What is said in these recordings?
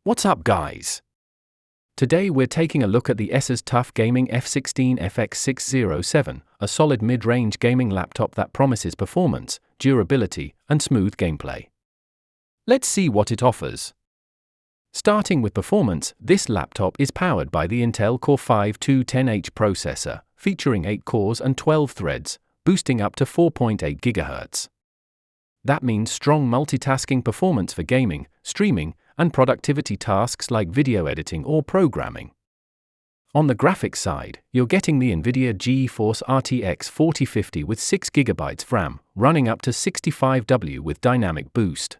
What's up, guys? Today we're taking a look at the Asus Tuf Gaming F16 FX607, a solid mid-range gaming laptop that promises performance, durability, and smooth gameplay. Let's see what it offers. Starting with performance, this laptop is powered by the Intel Core i5-210H processor, featuring 8 cores and 12 threads, boosting up to 4.8 GHz. That means strong multitasking performance for gaming, streaming, and productivity tasks like video editing or programming. On the graphics side, you're getting the NVIDIA GeForce RTX 4050 with 6GB RAM, running up to 65W with dynamic boost.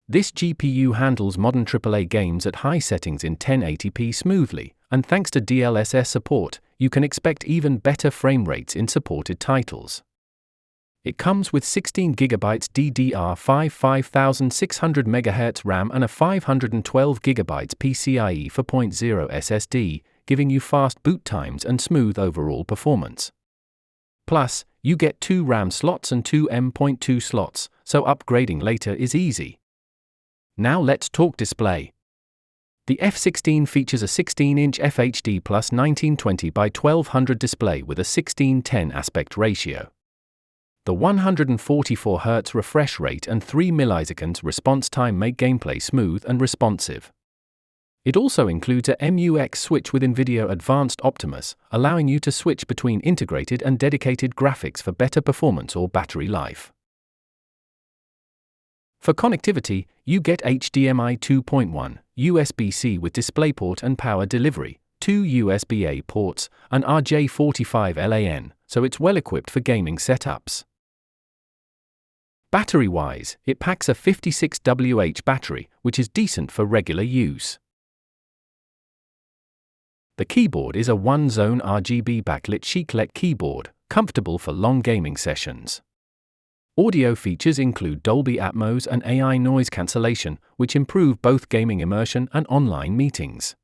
This GPU handles modern AAA games at high settings in 1080p smoothly, and thanks to DLSS support, you can expect even better frame rates in supported titles. It comes with 16GB DDR5 5600MHz RAM and a 512GB PCIe 4.0 SSD, giving you fast boot times and smooth overall performance. Plus, you get 2 RAM slots and 2 M.2 slots, so upgrading later is easy. Now let's talk display. The F16 features a 16-inch FHD plus 1920 by 1200 display with a 16:10 aspect ratio. The 144Hz refresh rate and 3 milliseconds response time make gameplay smooth and responsive. It also includes a MUX switch with NVIDIA Advanced Optimus, allowing you to switch between integrated and dedicated graphics for better performance or battery life. For connectivity, you get HDMI 2.1, USB-C with DisplayPort and power delivery, 2 USB-A ports, and RJ45 LAN, so it's well equipped for gaming setups. Battery-wise, it packs a 56Wh battery, which is decent for regular use. The keyboard is a one-zone RGB backlit chiclet keyboard, comfortable for long gaming sessions. Audio features include Dolby Atmos and AI noise cancellation, which improve both gaming immersion and online meetings.